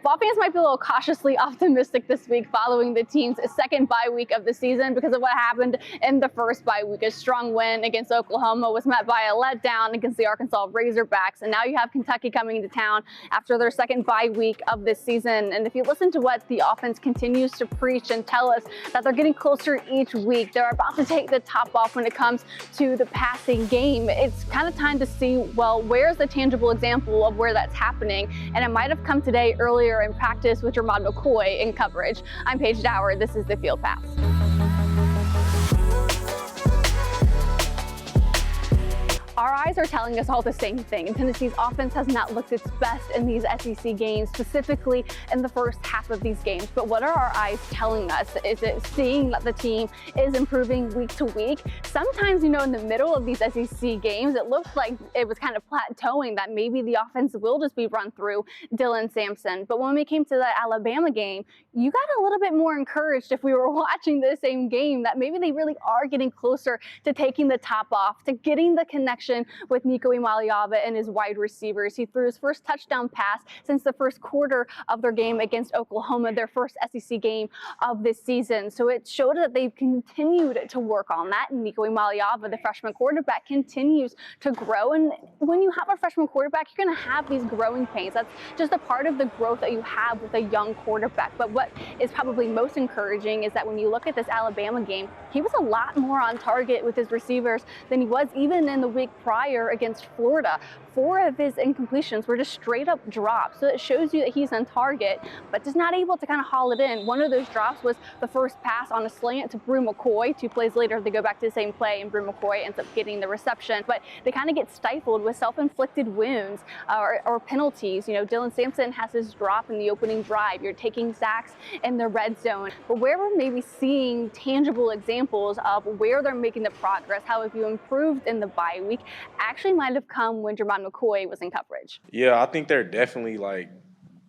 Ball fans might be a little cautiously optimistic this week following the team's second bye week of the season because of what happened in the first bye week. A strong win against Oklahoma was met by a letdown against the Arkansas Razorbacks, and now you have Kentucky coming into town after their second bye week of this season. And if you listen to what the offense continues to preach and tell us that they're getting closer each week, they're about to take the top off when it comes to the passing game. It's kind of time to see, well, where's the tangible example of where that's happening? And it might have come today earlier in practice with Jermod McCoy in coverage. I'm Paige Dower. This is the Field Pass. Our eyes are telling us all the same thing, and Tennessee's offense has not looked its best in these SEC games, specifically in the first half of these games. But what are our eyes telling us? Is it seeing that the team is improving week to week? Sometimes, in the middle of these SEC games, it looked like it was kind of plateauing, that maybe the offense will just be run through Dylan Sampson. But when we came to the Alabama game, you got a little bit more encouraged if we were watching the same game, that maybe they really are getting closer to taking the top off, to getting the connection with Nico Iamaleava and his wide receivers. He threw his first touchdown pass since the first quarter of their game against Oklahoma, their first SEC game of this season. So it showed that they've continued to work on that. And Nico Iamaleava, the freshman quarterback, continues to grow. And when you have a freshman quarterback, you're going to have these growing pains. That's just a part of the growth that you have with a young quarterback. But what is probably most encouraging is that when you look at this Alabama game, he was a lot more on target with his receivers than he was even in the week prior against Florida. 4 of his incompletions were just straight up drops. So it shows you that he's on target, but just not able to kind of haul it in. One of those drops was the first pass on a slant to Brew McCoy. 2 plays later, they go back to the same play, and Brew McCoy ends up getting the reception. But they kind of get stifled with self-inflicted wounds or penalties. Dylan Sampson has his drop in the opening drive. You're taking sacks in the red zone. But where we're maybe seeing tangible examples of where they're making the progress, how have you improved in the bye week, actually might have come when Jermod McCoy was in coverage. Yeah, I think they're definitely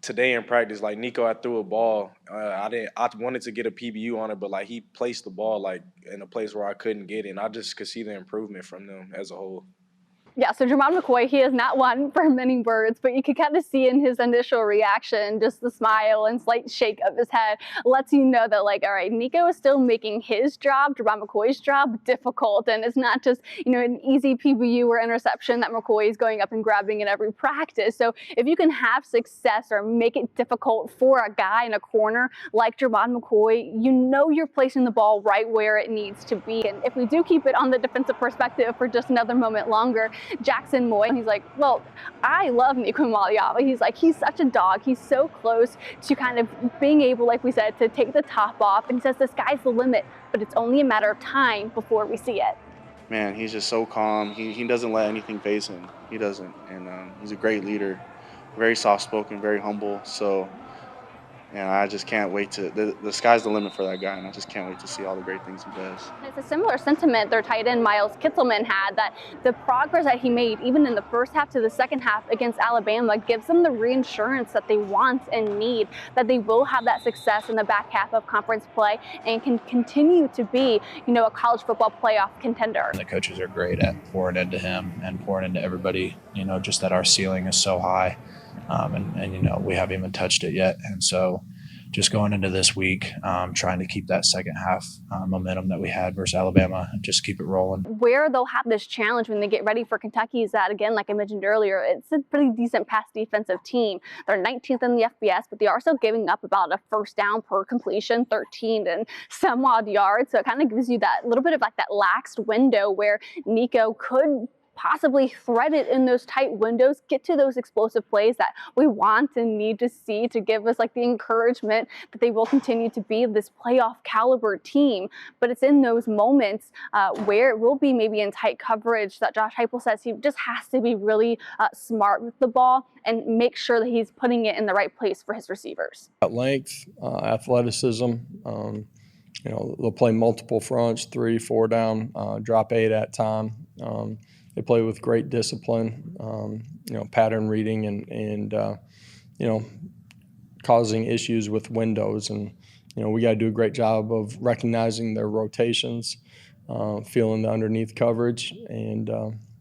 today in practice, Nico, I threw a ball. I wanted to get a PBU on it, but he placed the ball in a place where I couldn't get it. And I just could see the improvement from them as a whole. Yeah, so Jermod McCoy, he is not one for many words, but you could kind of see in his initial reaction, just the smile and slight shake of his head lets you know that, all right, Nico is still making his job, Jermod McCoy's job, difficult. And it's not just, an easy PBU or interception that McCoy is going up and grabbing in every practice. So if you can have success or make it difficult for a guy in a corner like Jermod McCoy, you're placing the ball right where it needs to be. And if we do keep it on the defensive perspective for just another moment longer, Jackson Moy, he's like, well, I love Nico Iamaleava. He's such a dog. He's so close to kind of being able, like we said, to take the top off. And he says the sky's the limit, but it's only a matter of time before we see it. Man, he's just so calm. He doesn't let anything faze him. He doesn't. And he's a great leader, very soft-spoken, very humble. So, and I just can't wait the sky's the limit for that guy, and I just can't wait to see all the great things he does. It's a similar sentiment their tight end Miles Kitzelman had, that the progress that he made even in the first half to the second half against Alabama gives them the reinsurance that they want and need, that they will have that success in the back half of conference play and can continue to be, a college football playoff contender. The coaches are great at pouring into him and pouring into everybody, just that our ceiling is so high. And we haven't even touched it yet. And so just going into this week, trying to keep that second half momentum that we had versus Alabama and just keep it rolling. Where they'll have this challenge when they get ready for Kentucky is that, again, like I mentioned earlier, it's a pretty decent pass defensive team. They're 19th in the FBS, but they are still giving up about a first down per completion, 13 and some odd yards. So it kind of gives you that little bit of that laxed window where Nico could possibly thread it in those tight windows, get to those explosive plays that we want and need to see to give us the encouragement that they will continue to be this playoff caliber team. But it's in those moments where it will be maybe in tight coverage that Josh Heupel says he just has to be really smart with the ball and make sure that he's putting it in the right place for his receivers. Length, athleticism, they'll play multiple fronts, 3, 4 down, drop 8 at time. They play with great discipline, pattern reading and causing issues with windows. And, we got to do a great job of recognizing their rotations, feeling the underneath coverage, and,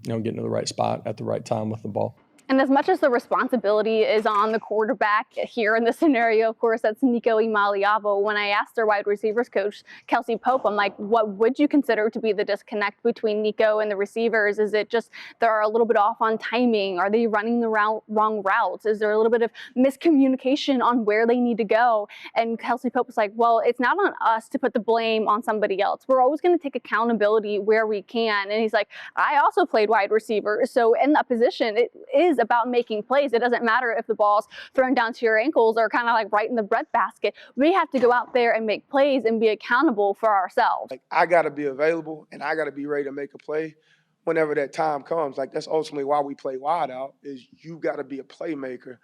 getting to the right spot at the right time with the ball. And as much as the responsibility is on the quarterback here in this scenario, of course, that's Nico Iamaleava. When I asked their wide receivers coach, Kelsey Pope, I'm like, what would you consider to be the disconnect between Nico and the receivers? Is it just they're a little bit off on timing? Are they running the wrong routes? Is there a little bit of miscommunication on where they need to go? And Kelsey Pope was like, well, it's not on us to put the blame on somebody else. We're always going to take accountability where we can. And he's like, I also played wide receiver. So in that position, it is about making plays. It doesn't matter if the ball's thrown down to your ankles or kind of like right in the breadbasket. We have to go out there and make plays and be accountable for ourselves. Like, I got to be available and I got to be ready to make a play whenever that time comes. Like, that's ultimately why we play wide out, is you got to be a playmaker.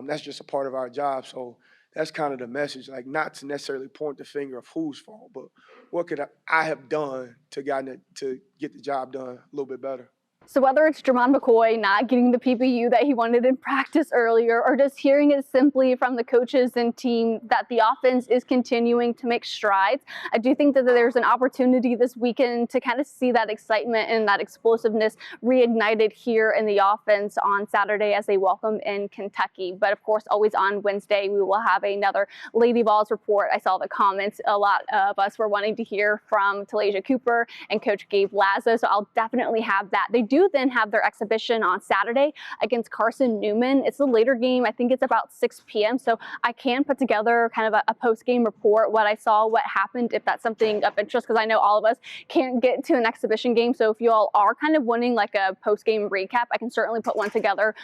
That's just a part of our job. So that's kind of the message, like, not to necessarily point the finger of whose fault, but what could I have done to get the job done a little bit better. So whether it's Jermod McCoy not getting the PBU that he wanted in practice earlier, or just hearing it simply from the coaches and team that the offense is continuing to make strides, I do think that there's an opportunity this weekend to kind of see that excitement and that explosiveness reignited here in the offense on Saturday as they welcome in Kentucky. But of course, always on Wednesday, we will have another Lady Vols report. I saw the comments. A lot of us were wanting to hear from Talasia Cooper and Coach Gabe Laza, so I'll definitely have that. They do then have their exhibition on Saturday against Carson Newman. It's a later game. I think it's about 6 p.m. So I can put together kind of a post-game report, what I saw, what happened, if that's something of interest, because I know all of us can't get to an exhibition game. So if you all are kind of wanting like a post-game recap, I can certainly put one together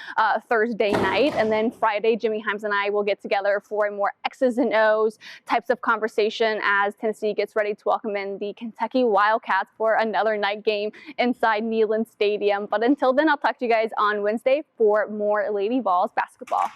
Thursday night. And then Friday, Jimmy Himes and I will get together for a more X's and O's types of conversation as Tennessee gets ready to welcome in the Kentucky Wildcats for another night game inside Neyland Stadium. But until then, I'll talk to you guys on Wednesday for more Lady Vols basketball.